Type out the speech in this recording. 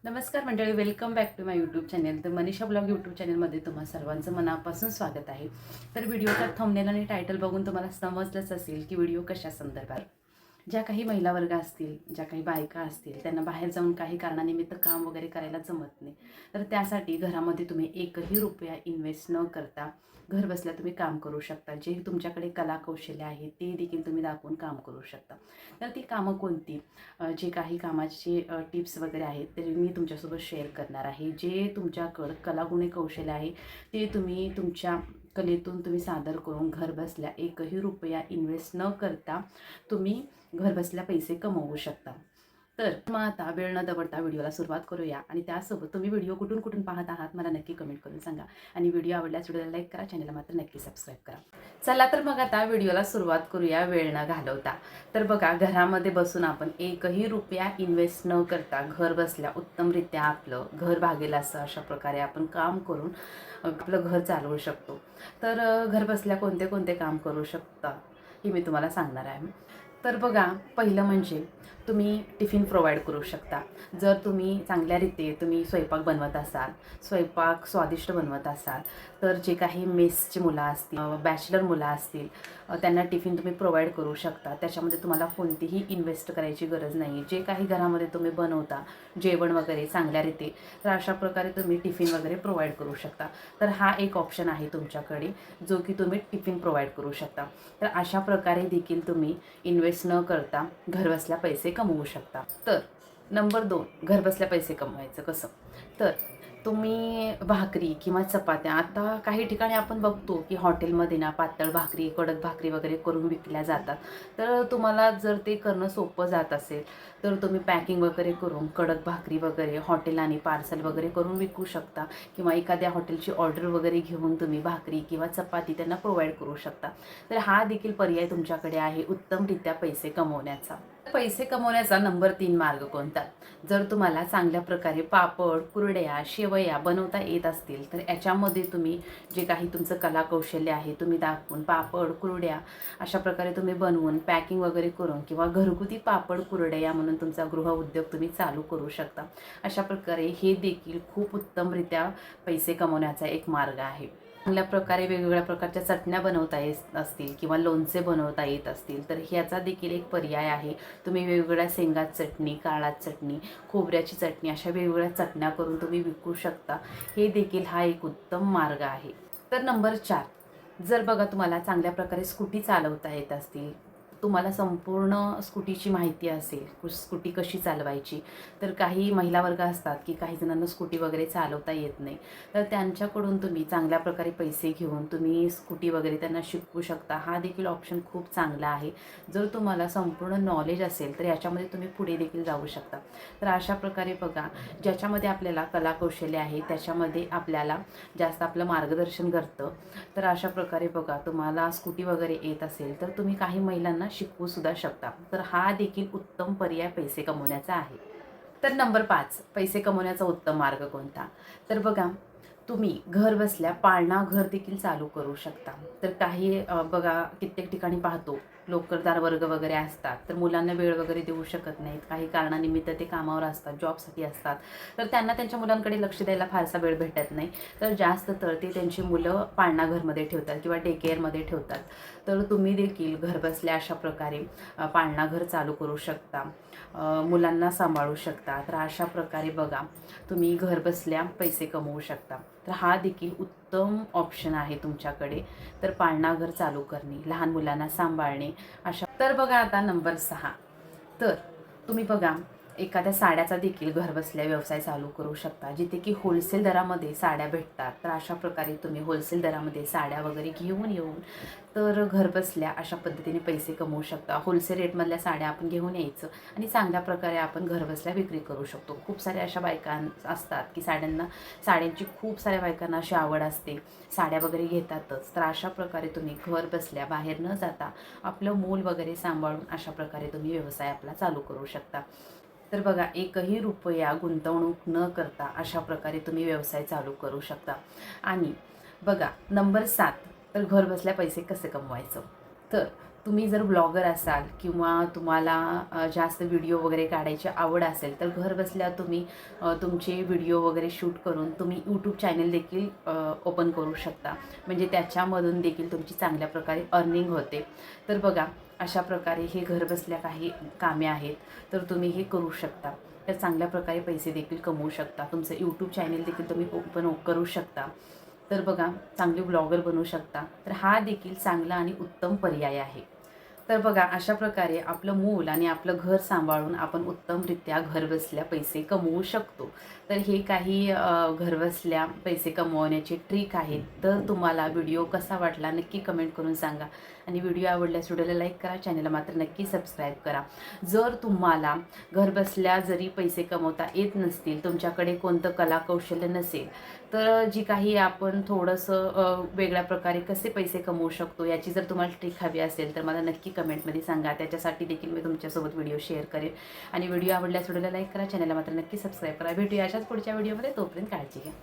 नमस्कार मंडळी, welcome back to my YouTube channel. तर मनीषा ब्लॉग यूट्यूब चॅनलमध्ये तुम्हा सर्वांचं मनापासून स्वागत आहे. तर व्हिडिओचा थंबनेल आणि टायटल बघून तुम्हाला समजलंच असेल की व्हिडिओ कशा संदर्भात. ज्या काही महिला वर्ग असतील, ज्या काही बायका असतील, त्यांना बाहेर जाऊन काही कारणानिमित्त काम वगैरे करायला जमत नाही, तर त्यासाठी घरामध्ये तुम्ही एकही रुपया इन्व्हेस्ट न करता घर बसल्या तुम्ही काम करू शकता. जे तुमच्याकडे कला कौशल्य आहे ते देखील तुम्ही दाखवून काम करू शकता. तर ती कामं कोणती, जे काही कामाचे टिप्स वगैरे आहेत ते मी तुमच्यासोबत शेअर करणार आहे. जे तुमच्याकडं कलागुणी कौशल्य आहे ते तुम्ही तुमच्या कलेतून तुम्ही सादर करून घर बसल्या एकही रुपया इन्व्हेस्ट न करता तुम्ही घर बसल्या पैसे कमवू शकता. तर मग आता वेळ न दवडता व्हिडिओला सुरुवात करूया. आणि त्यासोबत तुम्ही व्हिडिओ कुठून कुठून पाहत आहात मला नक्की कमेंट करून सांगा. आणि व्हिडिओ आवडल्यास व्हिडिओला लाईक करा, चॅनलला मात्र नक्की सबस्क्राईब करा. चला तर मग आता व्हिडिओला सुरुवात करूया वेळ न घालवता. तर बघा, घरामध्ये बसून आपण एकही रुपया इन्व्हेस्ट न करता घर बसल्या उत्तमरित्या आपलं घर भागेल असं अशा प्रकारे आपण काम करून आपलं घर चालवू शकतो. तर घर बसल्या कोणते कोणते काम करू शकता हे मी तुम्हाला सांगणार आहे. तर बघा, पहिलं म्हणजे तुम्ही टिफिन प्रोव्हाइड करू शकता. जर तुम्ही चांगल्या रीते तुम्ही स्वयंपाक बनवत असाल, स्वयंपाक स्वादिष्ट बनवत असाल, तर जे काही मेसची मुलं असतील, बॅचलर मुलं असतील, त्यांना टिफिन तुम्ही प्रोव्हाइड करू शकता. त्याच्यामध्ये तुम्हाला कोणतीही इन्व्हेस्ट करायची गरज नाही. जे काही घरामध्ये तुम्ही बनवता जेवण वगैरे चांगल्या रीते, तर अशा प्रकारे तुम्ही टिफिन वगैरे प्रोव्हाइड करू शकता. तर हा एक ऑप्शन आहे तुमच्याकडे, जो की तुम्ही टिफिन प्रोव्हाइड करू शकता. तर अशा प्रकारे देखील तुम्ही इन्व्हेस्ट न करता घरबसल्या पैसे कमवू शकता. तर नंबर 2, घरबसल्या पैसे कमवायचं कसं. तर तुम्ही भाकरी किंवा चपात्या, आता काही ठिकाणी आपण बघतो की हॉटेलमध्ये ना पातळ भाकरी, कडक भाकरी वगैरे करून विकल्या जातात. तर तुम्हाला जर ते करणं सोपं जात असेल तर तुम्ही पॅकिंग वगैरे करून कडक भाकरी वगैरे हॉटेलांनी पार्सल वगैरे करून विकू शकता. किंवा एखाद्या हॉटेलची ऑर्डर वगैरे घेऊन तुम्ही भाकरी किंवा चपाती त्यांना प्रोव्हाइड करू शकता. तर हा देखील पर्याय तुमच्याकडे आहे उत्तमरित्या पैसे कमवण्याचा. पैसे कमवण्याचा नंबर 3 मार्ग कोणता. जर तुम्हाला चांगल्या प्रकारे पापड, कुरड्या, शेवया बनवता येत असतील तर याच्यामध्ये तुम्ही जे काही तुमचं कला कौशल्य आहे तुम्ही दाखवून पापड, कुरड्या अशा प्रकारे तुम्ही बनवून पॅकिंग वगैरे करून किंवा घरगुती पापड, कुरड्या म्हणून तुमचा गृहउद्योग तुम्ही चालू करू शकता. अशा प्रकारे हे देखील खूप उत्तमरित्या पैसे कमवण्याचा एक मार्ग आहे. चांगल्या प्रकारे वेगवेगळ्या प्रकारच्या चटण्या बनवता येत असतील किंवा लोणचे बनवता येत असतील तर ह्याचा देखील एक पर्याय आहे. तुम्ही वेगवेगळ्या शेंगात चटणी, काळात चटणी, खोबऱ्याची चटणी अशा वेगवेगळ्या चटण्या करून तुम्ही विकू शकता. हे देखील हा एक उत्तम मार्ग आहे. तर नंबर 4, जर बघा तुम्हाला चांगल्या प्रकारे स्कूटी चालवता येत असतील, तुम्हाला संपूर्ण स्कूटीची माहिती असेल, स्कूटी कशी चालवायची. तर काही महिला वर्ग असतात की काही जणांना स्कूटी वगैरे चालवता येत नाही, तर त्यांच्याकडून तुम्ही चांगल्या प्रकारे पैसे घेऊन तुम्ही स्कूटी वगैरे त्यांना शिकवू शकता. हा देखील ऑप्शन खूप चांगला आहे. जर तुम्हाला संपूर्ण नॉलेज असेल तर याच्यामध्ये तुम्ही पुढे देखील जाऊ शकता. तर अशा प्रकारे बघा, ज्याच्यामध्ये आपल्याला कला कौशल्य आहे त्याच्यामध्ये आपल्याला जास्त आपलं मार्गदर्शन करतं. तर अशा प्रकारे बघा, तुम्हाला स्कूटी वगैरे येत असेल तर तुम्ही काही महिलांना शिकवू सुद्धा शकता. तर हा देखील उत्तम पर्याय पैसे कमवण्याचा आहे. तर नंबर 5, पैसे कमवण्याचा उत्तम मार्ग कोणता. तर बघा, तुम्ही घर बसल्या पाळणा घर देखील चालू करू शकता. तर काही बघा कित्येक ठिकाणी पाहतो नोकरदार वर्ग वगैरे असतात, तर मुलांना वेळ वगैरे देऊ शकत नाहीत. काही कारणानिमित्त ते कामावर असतात, जॉबसाठी असतात, तर त्यांना त्यांच्या मुलांकडे लक्ष द्यायला फारसा वेळ भेटत नाही. तर जास्त तर ते त्यांची मुलं पाळणा घरमध्ये ठेवतात किंवा डे केअरमध्ये ठेवतात. तर तुम्ही देखील घरबसल्या अशा प्रकारे पाळणा घर चालू करू शकता, मुलांना सांभाळू शकता. तर अशा प्रकारे बघा, तुम्ही घरबसल्या पैसे कमवू शकता. तर हा देखील उत्तम ऑप्शन आहे तुमच्याकडे. तर पाळणा घर चालू करणे, लहान मुलांना सांभाळणे अशा. तर बघा आता नंबर 6, तर तुम्ही बघा एखाद्या साड्याचा देखील घरबसल्या व्यवसाय चालू करू शकता, जिथे की होलसेल दरामध्ये साड्या भेटतात. तर अशा प्रकारे तुम्ही होलसेल दरामध्ये साड्या वगैरे घेऊन येऊन तर घरबसल्या अशा पद्धतीने पैसे कमवू शकता. होलसेल रेटमधल्या साड्या आपण घेऊन यायचं आणि चांगल्या प्रकारे आपण घरबसल्या विक्री करू शकतो. खूप साऱ्या अशा बायका असतात की साड्यांची खूप साऱ्या बायकांना अशी आवड असते, साड्या वगैरे घेतातच. तर अशा प्रकारे तुम्ही घर बसल्या बाहेर न जाता आपलं मूल वगैरे सांभाळून अशा प्रकारे तुम्ही व्यवसाय आपला चालू करू शकता. तर बघा, एकही रुपया गुंतवणूक न करता अशा प्रकारे तुम्ही व्यवसाय चालू करू शकता. आणि बघा नंबर 7, तर घर बसल्या पैसे कसे कमवायचं. तर तुम्ही जर ब्लॉगर असाल किंवा तुम्हाला जास्त व्हिडिओ वगैरे काढायची आवड असेल तर घर बसल्या तुम्ही तुमचे व्हिडिओ वगैरे शूट करून तुम्ही यूट्यूब चॅनल देखील ओपन करू शकता. म्हणजे त्याच्यामधून देखील तुमची चांगल्या प्रकारे अर्निंग होते. तर बघा, अशा प्रकारे हे घर बसल्या काही कामे आहेत, तर तुम्ही हे करू शकता. तर चांगल्या प्रकारे पैसे देखील कमवू शकता. तुमचं यूट्यूब चॅनल देखील तुम्ही ओपन करू शकता. तर बघा, चांगले ब्लॉगर बनू शकता. तर हा देखील चांगला आणि उत्तम पर्याय आहे. तर बघा, अशा प्रकारे आपलं मूल आणि आपलं घर सांभाळून आपण उत्तमरित्या घरबसल्या पैसे कमवू शकतो. तर हे काही घरबसल्या पैसे कमवण्याचे ट्रिक आहेत. तर तुम्हाला व्हिडिओ कसा वाटला नक्की कमेंट करून सांगा. आणि व्हिडिओ आवडल्यास व्हिडिओला लाईक करा, चॅनलला मात्र नक्की सबस्क्राईब करा. जर तुम्हाला घरबसल्या जरी पैसे कमवता येत नसतील, तुमच्याकडे कोणतं कलाकौशल्य नसेल, तर जी काही आपण थोडंसं वेगळ्या प्रकारे कसे पैसे कमवू शकतो याची जर तुम्हाला ट्रिक हवी असेल तर मला नक्की कमेंटमध्ये सांगा. त्याच्यासाठी देखील मी तुमच्यासोबत व्हिडिओ शेअर करेन. आणि व्हिडिओ आवडल्यास व्हिडिओला लाईक करा, चॅनलला मात्र नक्की सबस्क्राईब करा. भेटूया अशाच पुढच्या व्हिडिओमध्ये. तोपर्यंत काळजी घ्या.